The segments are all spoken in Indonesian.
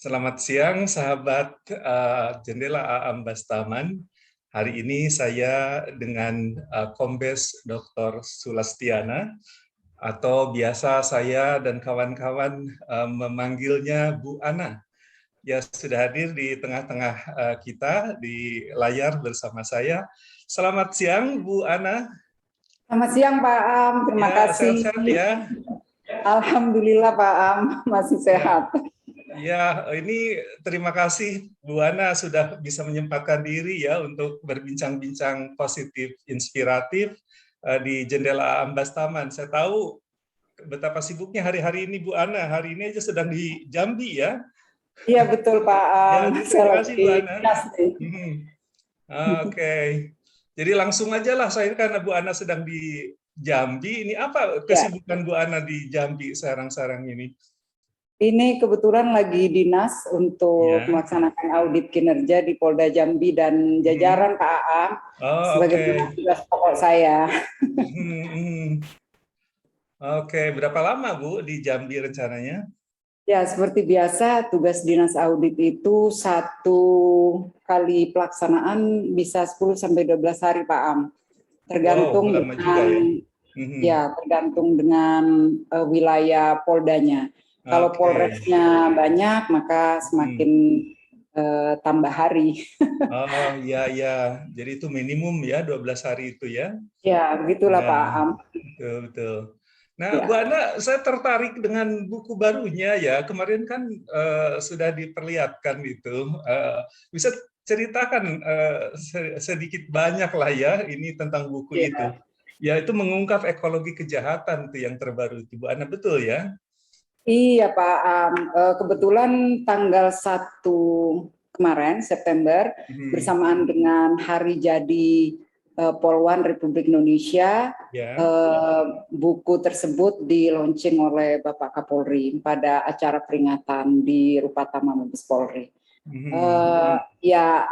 Selamat siang, sahabat Jendela Ambas Taman. Hari ini saya dengan Kombes Dr. Sulastiana, atau biasa saya dan kawan-kawan memanggilnya Bu Ana. Ya, sudah hadir di tengah-tengah kita di layar bersama saya. Selamat siang, Bu Ana. Selamat siang Pak Am, terima kasih. Sehat-sehat ya. Alhamdulillah Pak Am, masih sehat. Ya, ini terima kasih Bu Ana sudah bisa menyempatkan diri ya untuk berbincang-bincang positif, inspiratif di Jendela Ambas Taman. Saya tahu betapa sibuknya hari-hari ini Bu Ana. Hari ini aja sedang di Jambi ya. Iya betul Pak Am, Ya, saya terima kasih Bu lagi Ana. dinas nih. Oke. Jadi langsung aja lah, saya karena Bu Ana sedang di Jambi. Ini apa Ya, kesibukan Bu Ana di Jambi sekarang-sekarang ini? ini kebetulan lagi dinas untuk Ya. melaksanakan audit kinerja di Polda Jambi dan jajaran Pak Am Oh, sebagai oke. tugas pokok saya. Oke, berapa lama Bu di Jambi rencananya? Ya, seperti biasa tugas dinas audit itu satu kali pelaksanaan bisa 10 sampai 12 hari Pak Am. Wow, Tergantung lama juga dengan ya. tergantung dengan wilayah Poldanya. Kalau Oke. Polresnya banyak, maka semakin tambah hari. Oh, iya, iya. Jadi itu minimum ya, 12 hari itu ya. Ya, begitulah Ya, Pak Am. betul, betul. Nah, Bu Ya. Ana, saya tertarik dengan buku barunya ya. Kemarin kan sudah diperlihatkan itu. Bisa ceritakan sedikit banyak lah ya, ini tentang buku itu. Ya. Ya, itu mengungkap ekologi kejahatan tuh yang terbaru itu, Bu Ana, betul ya? Iya Pak Am, kebetulan tanggal 1 kemarin September Hmm, bersamaan dengan hari jadi Polwan Republik Indonesia, ya. buku tersebut di-launching oleh Bapak Kapolri pada acara peringatan di Rupatama Mabes Polri. Hmm. Ya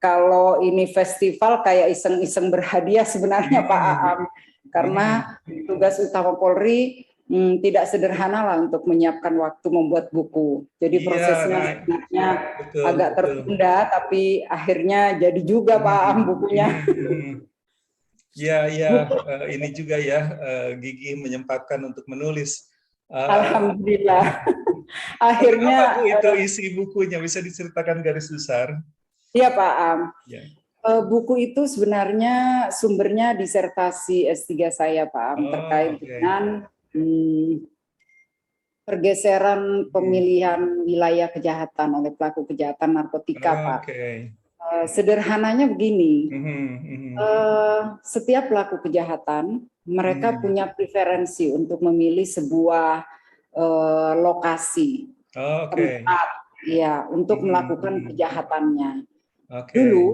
kalau ini festival kayak iseng-iseng berhadiah sebenarnya Pak Hmm. Am, Hmm. karena tugas utama Polri tidak sederhana lah untuk menyiapkan waktu membuat buku. Jadi Iya, prosesnya nah, sebenarnya betul, agak betul. tertunda, tapi akhirnya jadi juga Pak Am Hmm. bukunya. Hmm. Hmm. Ya, ya, Buku, ini juga ya, gigih menyempatkan untuk menulis. Eh, Alhamdulillah. Tentang apa Bu Akhirnya, itu isi bukunya? Bisa diceritakan garis besar? ya Pak Am, Ya. buku itu sebenarnya sumbernya disertasi S3 saya Pak Am, Oh, terkait oke. dengan pergeseran Hmm. pemilihan wilayah kejahatan oleh pelaku kejahatan narkotika, Pak. Oke. Sederhananya begini, Hmm. Hmm. setiap pelaku kejahatan mereka Hmm. punya preferensi untuk memilih sebuah lokasi, Oke. tempat, ya, untuk Hmm. melakukan Hmm. kejahatannya. Oke. Dulu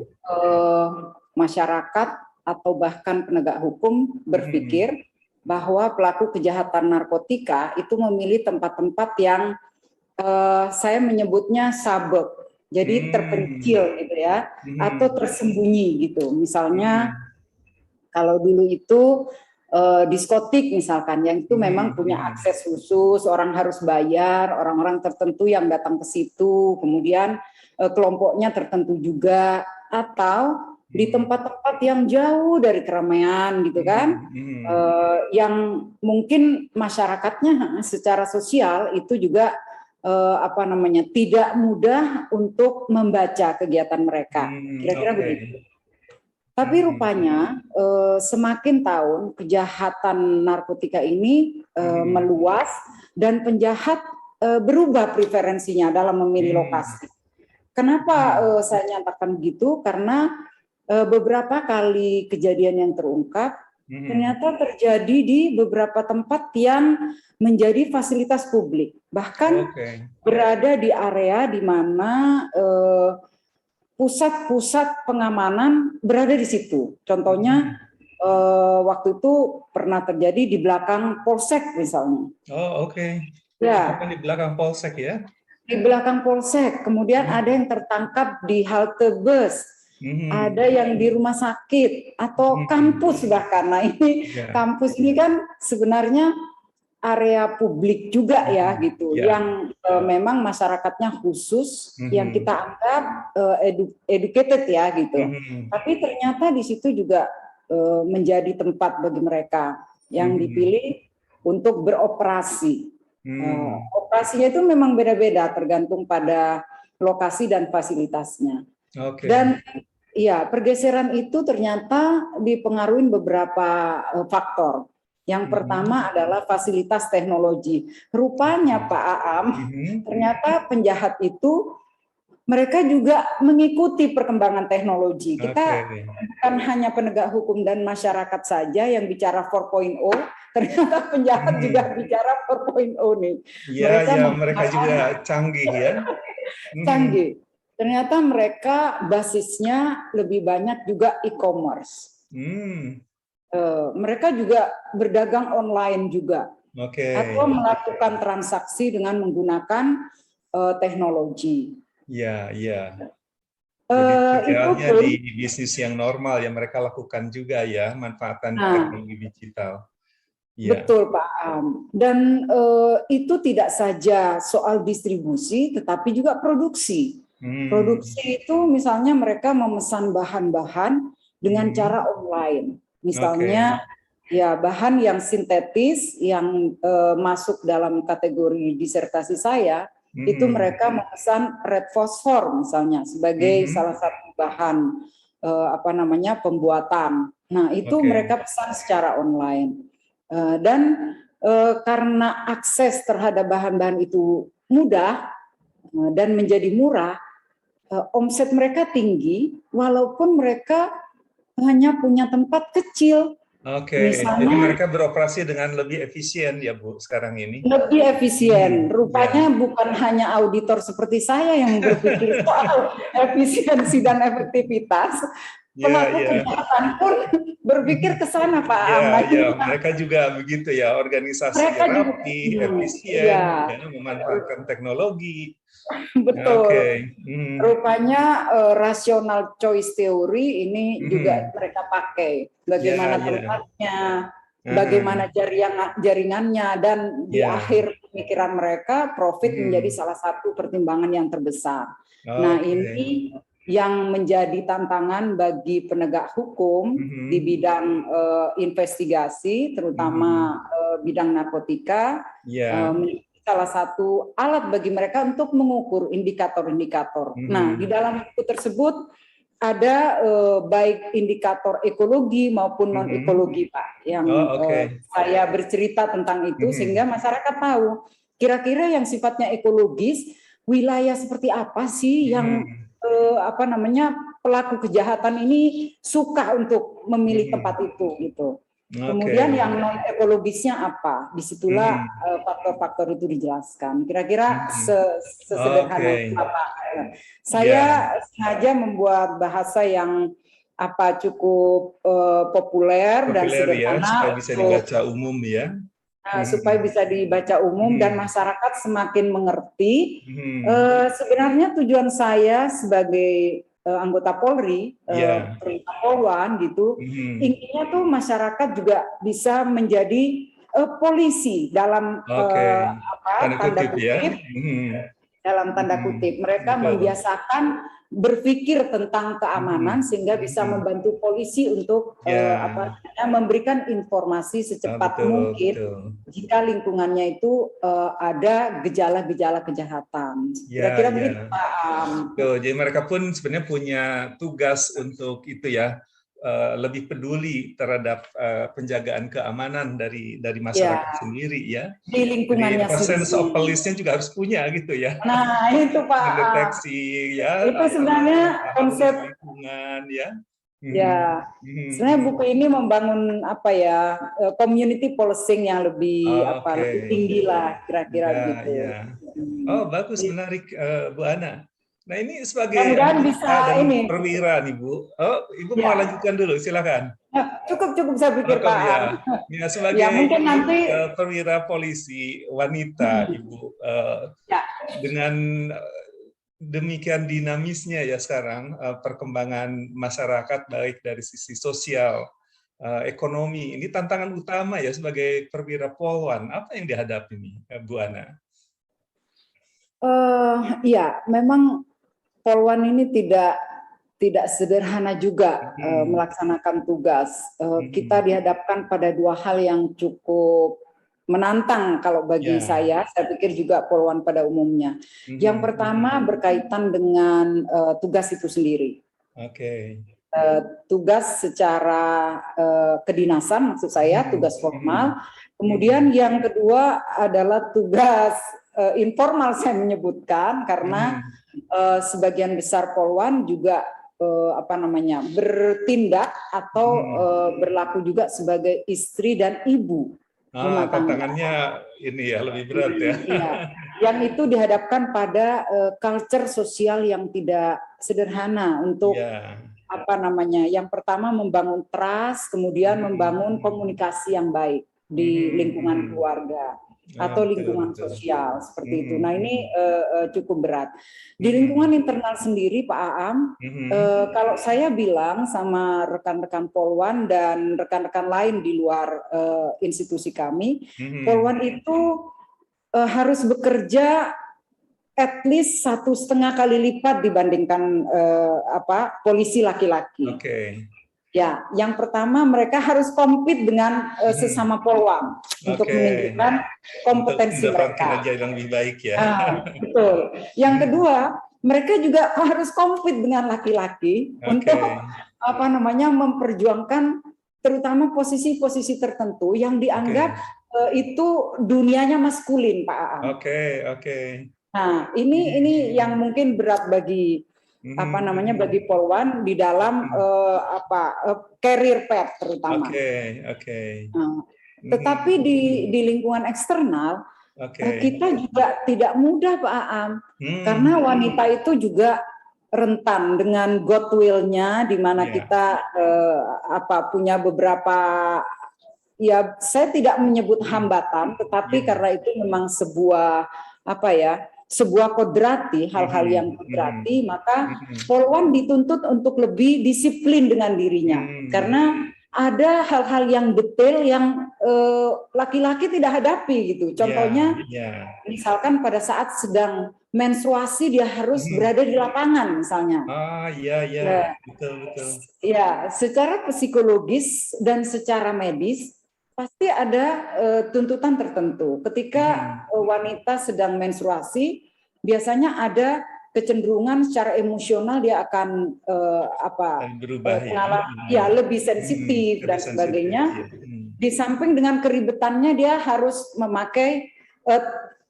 masyarakat atau bahkan penegak hukum Hmm. berpikir bahwa pelaku kejahatan narkotika itu memilih tempat-tempat yang saya menyebutnya suburb, jadi Hmm. terpencil gitu ya, atau Hmm. tersembunyi gitu. Misalnya Hmm. kalau dulu itu diskotik misalkan, yang itu memang Hmm. punya Hmm. akses khusus, orang harus bayar, orang-orang tertentu yang datang ke situ, kemudian kelompoknya tertentu juga, atau di Hmm. tempat-tempat yang jauh dari keramaian gitu kan, Hmm. Hmm. yang mungkin masyarakatnya secara sosial itu juga tidak mudah untuk membaca kegiatan mereka, Hmm. kira-kira Oke. begitu. Tapi Hmm. rupanya semakin tahun kejahatan narkotika ini Hmm. meluas dan penjahat berubah preferensinya dalam memilih Hmm. lokasi. Kenapa Hmm. saya nyatakan begitu? Karena beberapa kali kejadian yang terungkap Hmm. ternyata terjadi di beberapa tempat yang menjadi fasilitas publik, bahkan Oke. berada di area di mana pusat-pusat pengamanan berada di situ. Contohnya Hmm. waktu itu pernah terjadi di belakang polsek misalnya. Oh, oke. Bahkan Ya, di belakang polsek ya. di belakang polsek. Kemudian ada Hmm. yang tertangkap di halte bus, Hmm. ada yang di rumah sakit atau Hmm. kampus bahkan. Nah ini Ya. kampus ini kan sebenarnya area publik juga ya gitu, Ya. yang memang masyarakatnya khusus, yang Mhm. kita anggap educated ya gitu. Mhm. Tapi ternyata di situ juga menjadi tempat bagi mereka yang Mhm. dipilih untuk beroperasi. Hmm. Operasinya itu memang beda-beda tergantung pada lokasi dan fasilitasnya. Oke. Dan ya, pergeseran itu ternyata dipengaruhi beberapa faktor. Yang pertama adalah fasilitas teknologi. Rupanya Pak Aam, ternyata penjahat itu mereka juga mengikuti perkembangan teknologi. Kita bukan hanya penegak hukum dan masyarakat saja yang bicara 4.0, ternyata penjahat juga bicara 4.0 nih. Ya, ya, mereka juga canggih ya. Canggih. Ternyata mereka basisnya lebih banyak juga e-commerce. Mereka juga berdagang online juga, atau melakukan transaksi dengan menggunakan teknologi. Ya, ya. Jadi sebenarnya di bisnis yang normal yang mereka lakukan juga ya, manfaatkan teknologi digital. Ya. Betul Pak Am. Dan itu tidak saja soal distribusi, tetapi juga produksi. Produksi itu misalnya mereka memesan bahan-bahan dengan cara online. Misalnya ya bahan yang sintetis yang masuk dalam kategori disertasi saya, itu mereka memesan red fosfor misalnya sebagai salah satu bahan pembuatan. Nah, itu mereka pesan secara online. Dan karena akses terhadap bahan-bahan itu mudah dan menjadi murah, omset mereka tinggi walaupun mereka hanya punya tempat kecil. Misalnya, jadi mereka beroperasi dengan lebih efisien ya Bu sekarang ini. Lebih efisien. Rupanya bukan hanya auditor seperti saya yang berpikir soal efisiensi dan efektivitas, pelaku kejahatan pun berpikir ke sana Pak Ahmad. Ya, mereka juga begitu ya, organisasi rapi, efisien, memanfaatkan teknologi. Betul. Rupanya rational choice theory ini juga mereka pakai. Bagaimana tempatnya, bagaimana jaringannya, dan di akhir pemikiran mereka profit menjadi salah satu pertimbangan yang terbesar. Nah, ini yang menjadi tantangan bagi penegak hukum di bidang investigasi, terutama bidang narkotika, salah satu alat bagi mereka untuk mengukur indikator-indikator. Nah, di dalam buku tersebut ada baik indikator ekologi maupun non-ekologi, Pak, yang saya bercerita tentang itu sehingga masyarakat tahu kira-kira yang sifatnya ekologis, wilayah seperti apa sih yang pelaku kejahatan ini suka untuk memilih tempat itu gitu. Kemudian yang non ekologisnya apa? Disitulah faktor-faktor itu dijelaskan. Kira-kira sesederhana itu Pak. Saya sengaja membuat bahasa yang cukup populer dan sederhana supaya bisa dibaca umum ya. Supaya bisa dibaca umum dan masyarakat semakin mengerti. Sebenarnya tujuan saya sebagai anggota Polri, perintah Polwan gitu, intinya tuh masyarakat juga bisa menjadi polisi dalam tanda kutip, dalam tanda kutip. Mereka membiasakan berpikir tentang keamanan sehingga bisa membantu polisi untuk memberikan informasi secepat mungkin jika lingkungannya itu ada gejala-gejala kejahatan. Kira-kira begitu Pak. Jadi mereka pun sebenarnya punya tugas untuk itu ya, lebih peduli terhadap penjagaan keamanan dari masyarakat sendiri ya. Di lingkungannya sendiri. Sense of police-nya juga harus punya gitu ya. Nah, itu Pak. Mendeteksi ya. Itu sebenarnya konsep lingkungan ya. Ya, sebenarnya buku ini membangun community policing yang lebih lebih tinggi lah kira-kira gitu. Oh, bagus, menarik Bu Ana. Nah, ini sebagai bisa dan perwira nih Bu. Oh, Ibu mau lanjutkan dulu, silakan. Cukup saya pikir Pak. Ya, sebagai mungkin nanti perwira polisi wanita Ibu, dengan demikian dinamisnya ya sekarang perkembangan masyarakat baik dari sisi sosial ekonomi. Ini tantangan utama ya sebagai perwira Polwan. Apa yang dihadapi nih, Bu Ana? Ya, memang Polwan ini tidak sederhana juga melaksanakan tugas. Kita dihadapkan pada dua hal yang cukup menantang kalau bagi saya pikir juga Polwan pada umumnya. Yang pertama berkaitan dengan tugas itu sendiri. Tugas secara kedinasan, maksud saya tugas formal. Kemudian yang kedua adalah tugas informal, saya menyebutkan, karena sebagian besar Polwan juga bertindak atau berlaku juga sebagai istri dan ibu. Tantangannya ini ya lebih berat ya. Iya. Yang itu dihadapkan pada culture sosial yang tidak sederhana untuk yang pertama membangun trust, kemudian membangun komunikasi yang baik di lingkungan keluarga atau lingkungan sosial seperti itu. Nah ini cukup berat. Di lingkungan internal sendiri Pak Aam, kalau saya bilang sama rekan-rekan Polwan dan rekan-rekan lain di luar institusi kami, Polwan itu harus bekerja at least 1,5 kali lipat dibandingkan polisi laki-laki. Ya, yang pertama mereka harus compete dengan sesama Polwan untuk menunjukkan kompetensi mereka. Kinerja yang lebih baik ya. Betul. Yang kedua, mereka juga harus compete dengan laki-laki untuk memperjuangkan terutama posisi-posisi tertentu yang dianggap itu dunianya maskulin, Pak Aam. Nah, ini yang mungkin berat bagi bagi Polwan di dalam career path terutama. Tetapi di lingkungan eksternal kita juga tidak mudah Pak Aam, karena wanita itu juga rentan dengan goodwill-nya, di mana kita punya beberapa, ya saya tidak menyebut hambatan, tetapi karena itu memang sebuah sebuah kodrati, hal-hal yang kodrati, maka Polwan dituntut untuk lebih disiplin dengan dirinya, karena ada hal-hal yang detail yang laki-laki tidak hadapi gitu. Contohnya, misalkan pada saat sedang menstruasi dia harus berada di lapangan misalnya. Betul. Ya, secara psikologis dan secara medis pasti ada tuntutan tertentu. Ketika wanita sedang menstruasi, biasanya ada kecenderungan secara emosional dia akan lebih sensitif dan sebagainya. Di samping dengan keribetannya dia harus memakai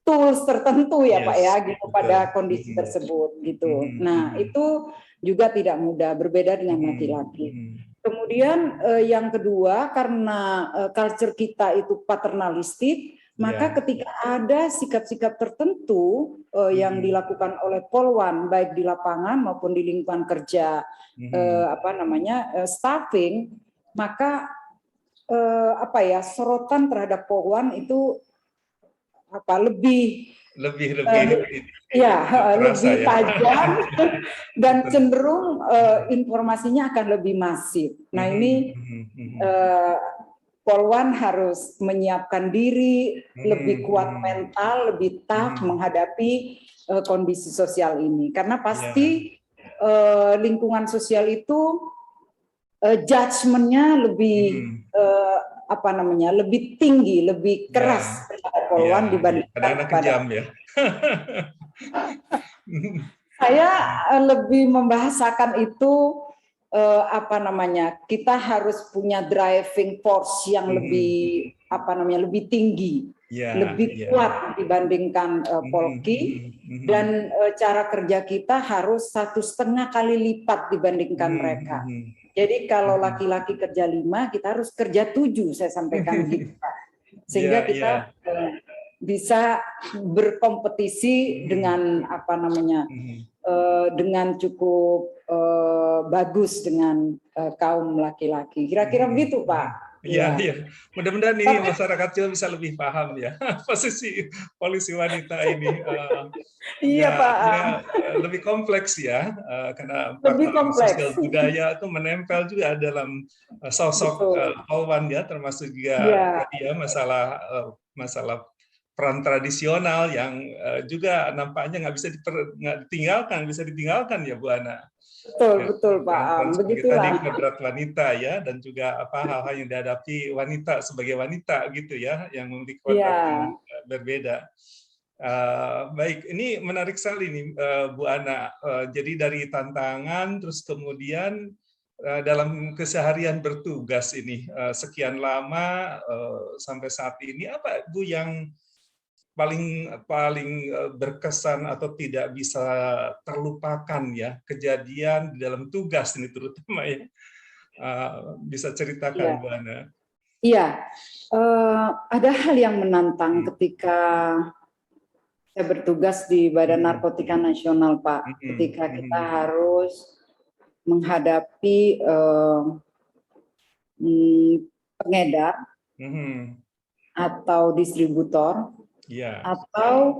tools tertentu ya Pak ya, gitu pada kondisi tersebut gitu. Nah itu juga tidak mudah, berbeda dengan laki-laki. Kemudian yang kedua, karena culture kita itu paternalistik, maka ketika ada sikap-sikap tertentu yang dilakukan oleh Polwan, baik di lapangan maupun di lingkungan kerja, staffing, maka sorotan terhadap Polwan itu lebih tajam dan cenderung informasinya akan lebih masif. Nah ini Polwan harus menyiapkan diri, lebih kuat mental, lebih tough menghadapi kondisi sosial ini, karena pasti lingkungan sosial itu judgement-nya lebih lebih tinggi, lebih keras terhadap Polwan dibandingkan kejam ya. Saya lebih membahasakan itu kita harus punya driving force yang lebih lebih tinggi, lebih kuat dibandingkan Polki, dan cara kerja kita harus 1,5 kali lipat dibandingkan mereka. Jadi kalau laki-laki kerja 5, kita harus kerja 7, saya sampaikan gitu. Sehingga kita bisa berkompetisi dengan dengan cukup bagus dengan kaum laki-laki. Kira-kira begitu, Pak. Iya, Ya. iya. Mudah-mudahan ini Tapi masyarakat juga bisa lebih paham ya posisi polisi wanita ini. iya Nggak, Pak Am, lebih kompleks ya, karena lebih faktor kompleks. sosial budaya itu menempel juga dalam sosok Betul. Polwan ya, termasuk juga Iya, tadi ya masalah peran tradisional yang juga nampaknya nggak ditinggalkan, bisa ditinggalkan ya Bu Ana. betul Ya, betul Pak Am. peran-peran sebagai tadi Begitulah. kodrat wanita ya, dan juga apa hal-hal yang dihadapi wanita sebagai wanita gitu ya, yang memiliki kodrat yang Iya. berbeda. Baik, ini menarik sekali nih Bu Ana. Jadi dari tantangan, terus kemudian dalam keseharian bertugas ini sekian lama sampai saat ini, apa Bu yang paling paling berkesan atau tidak bisa terlupakan ya kejadian di dalam tugas ini terutama ya, bisa ceritakan Iya. Bu Ana? Iya. Ada hal yang menantang Hmm, ketika saya bertugas di Badan hmm, Narkotika Nasional, Pak. hmm, Ketika kita hmm, harus menghadapi pengedar hmm. atau distributor Ya, atau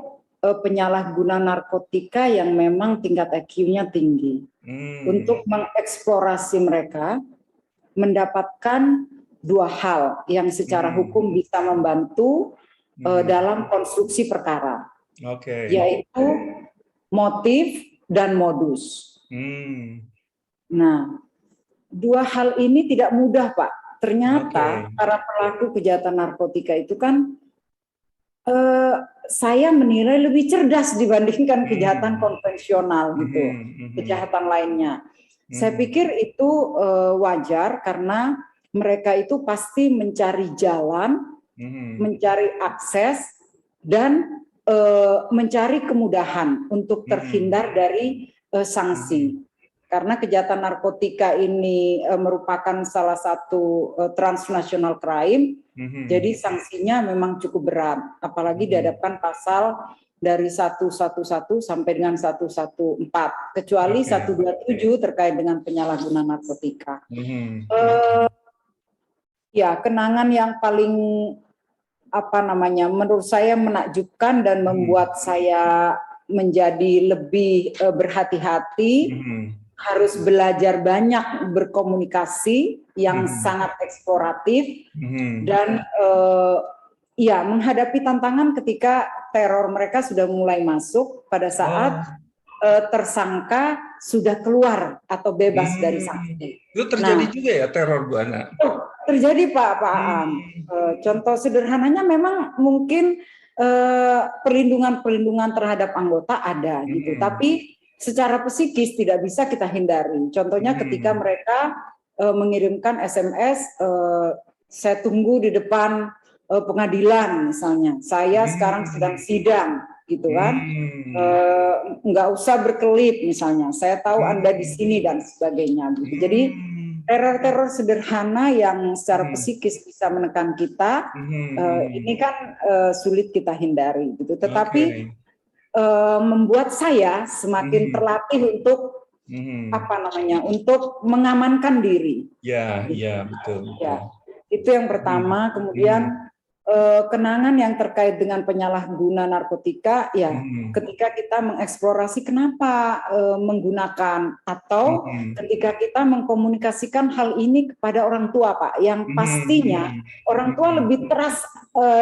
penyalahguna narkotika yang memang tingkat IQ-nya tinggi. hmm, Untuk mengeksplorasi mereka, mendapatkan dua hal yang secara hmm, hukum bisa membantu hmm. dalam konstruksi perkara, Oke. yaitu motif dan modus. Hmm, Nah, dua hal ini tidak mudah, Pak. Ternyata oke. para pelaku kejahatan narkotika itu kan saya menilai lebih cerdas dibandingkan kejahatan Hmm, konvensional gitu, mhm, mhm, kejahatan lainnya. Saya mhm, pikir itu wajar karena mereka itu pasti mencari jalan, mhm, mencari akses, dan mencari kemudahan untuk mhm, terhindar dari mhm, sanksi. Karena kejahatan narkotika ini merupakan salah satu transnational crime, mhm, jadi sanksinya memang cukup berat, apalagi mhm. dihadapkan pasal dari 111 sampai dengan 114, kecuali Oke. 127 terkait dengan penyalahgunaan narkotika. Mhm, mhm, Eh, ya, kenangan yang paling menurut saya menakjubkan dan mhm, membuat saya menjadi lebih berhati-hati, mhm, harus belajar banyak berkomunikasi yang mhm, sangat eksploratif mhm. dan ya menghadapi tantangan ketika teror mereka sudah mulai masuk pada saat Oh, tersangka sudah keluar atau bebas dari hmm. sanksi. Itu terjadi Nah, juga ya teror Bu Ana? terjadi Pak Aam. Hmm, Contoh sederhananya memang mungkin perlindungan terhadap anggota ada gitu, mhm, tapi secara psikis tidak bisa kita hindari. Contohnya ketika mhm, mereka mengirimkan SMS, saya tunggu di depan pengadilan misalnya, saya sekarang sedang hmm, sidang gitu kan, hmm, nggak usah berkelit misalnya, saya tahu Anda di hmm, sini dan sebagainya gitu. Jadi hmm, teror-teror sederhana yang secara mhm, psikis bisa menekan kita, mhm, mhm. ini kan sulit kita hindari gitu. Tetapi Oke. membuat saya semakin Mhm, terlatih untuk mhm. untuk mengamankan diri. Ya, Gitu. ya, betul, betul. Ya, itu yang Mhm, pertama. mhm, Kemudian kenangan yang terkait dengan penyalahguna narkotika, ya mhm, ketika kita mengeksplorasi kenapa menggunakan, atau mhm, ketika kita mengkomunikasikan hal ini kepada orang tua, Pak, yang mhm, pastinya orang tua mhm, lebih keras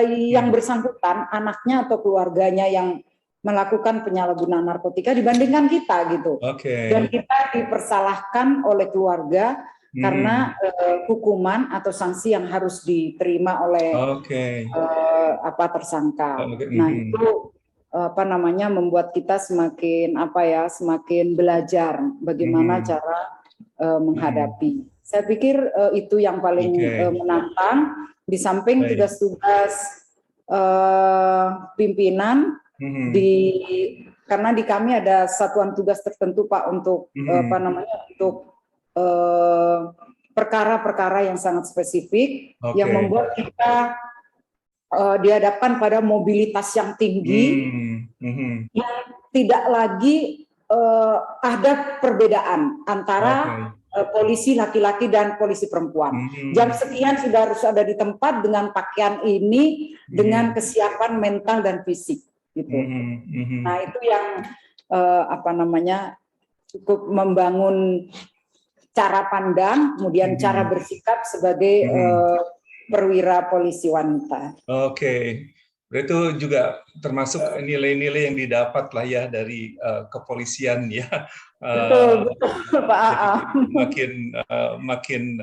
yang mhm. bersangkutan, anaknya atau keluarganya yang melakukan penyalahgunaan narkotika dibandingkan kita gitu. Dan Oke. kita dipersalahkan oleh keluarga karena Mhm. hukuman atau sanksi yang harus diterima oleh Oke. tersangka. Oke, Nah, mhm. itu membuat kita semakin belajar bagaimana Mhm, cara mhm. menghadapi. Saya pikir itu yang paling Oke, menantang di samping baik. tugas-tugas pimpinan Mhm, di karena di kami ada satuan tugas tertentu Pak untuk mhm. eh, perkara-perkara yang sangat spesifik yang Oke. membuat kita dihadapkan pada mobilitas yang tinggi, Mhm. yang tidak lagi ada perbedaan antara Oke. polisi laki-laki dan polisi perempuan. Jam sekian sudah harus ada di tempat dengan pakaian ini, dengan kesiapan mental dan fisik, gitu. Nah itu yang cukup membangun cara pandang, kemudian cara bersikap sebagai perwira polisi wanita. Oke. Itu juga termasuk nilai-nilai yang didapat lah ya dari kepolisian ya. Betul, Pak Aam. Makin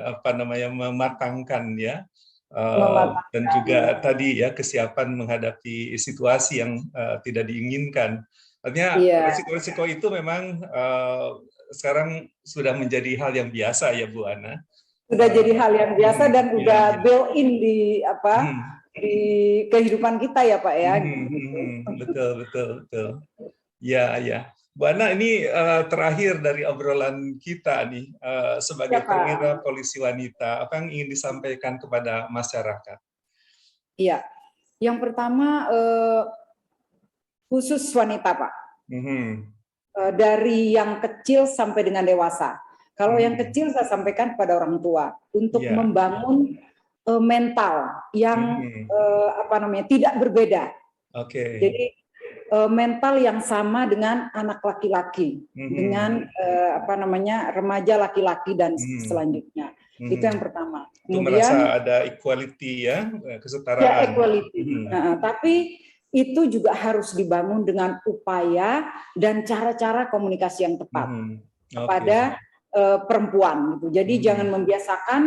mematangkan ya. Mematangkan. Dan juga tadi ya kesiapan menghadapi situasi yang tidak diinginkan. Artinya risiko-risiko itu memang sekarang sudah menjadi hal yang biasa ya Bu Ana. Sudah jadi hal yang biasa dan udah built-in di di kehidupan kita ya Pak ya. Betul. Ya. Bu Ana, ini terakhir dari obrolan kita nih sebagai perwira polisi wanita. Apa yang ingin disampaikan kepada masyarakat? Iya, yang pertama khusus wanita Pak. Dari yang kecil sampai dengan dewasa. Kalau yang kecil saya sampaikan kepada orang tua untuk membangun mental yang tidak berbeda. Jadi mental yang sama dengan anak laki-laki, dengan remaja laki-laki dan selanjutnya. Itu yang pertama. Kemudian merasa ada equality ya, kesetaraan. Ya, equality. Tapi itu juga harus dibangun dengan upaya dan cara-cara komunikasi yang tepat kepada perempuan. Gitu. Jadi jangan membiasakan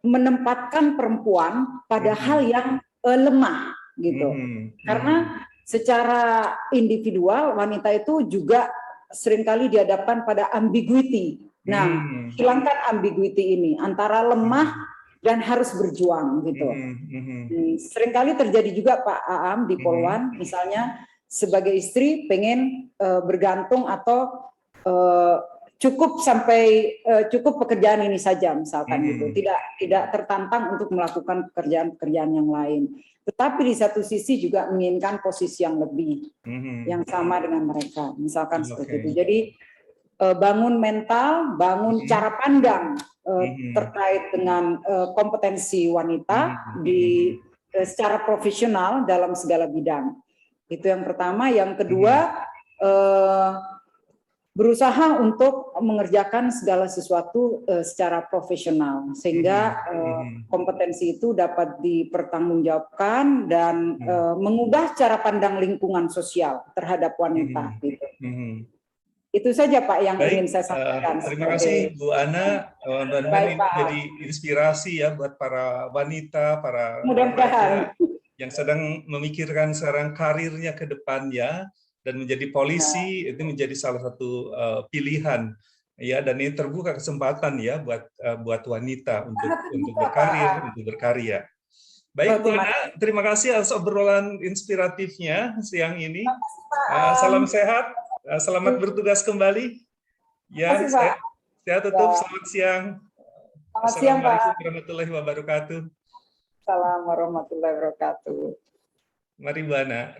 menempatkan perempuan pada hal yang lemah, gitu. Karena secara individual wanita itu juga seringkali dihadapkan pada ambiguity. Nah, hilangkan ambiguity ini antara lemah dan harus berjuang gitu. Seringkali terjadi juga Pak Aam di Polwan, misalnya sebagai istri pengen bergantung atau cukup pekerjaan ini saja misalkan gitu, tidak tertantang untuk melakukan pekerjaan-pekerjaan yang lain. Tetapi di satu sisi juga menginginkan posisi yang lebih, yang sama dengan mereka, misalkan seperti itu. Jadi bangun mental, bangun cara pandang terkait dengan kompetensi wanita secara profesional dalam segala bidang. Itu yang pertama. Yang kedua, berusaha untuk mengerjakan segala sesuatu secara profesional sehingga kompetensi itu dapat dipertanggungjawabkan dan mengubah cara pandang lingkungan sosial terhadap wanita. Gitu. Itu saja Pak yang ingin saya sampaikan. Terima kasih Bu Ana. Mudah-mudahan ini jadi inspirasi ya buat para wanita, para remaja yang sedang memikirkan sekarang karirnya ke depan ya, dan menjadi polisi itu menjadi salah satu pilihan ya, dan ini terbuka kesempatan ya buat wanita untuk berkarir, untuk berkarya. Baik Bu Ana, terima kasih atas obrolan inspiratifnya siang ini. Salam sehat. Selamat bertugas kembali. Ya, saya tutup. Selamat siang. Assalamualaikum warahmatullahi wabarakatuh. Assalamualaikum warahmatullahi wabarakatuh. Mari Bu Ana.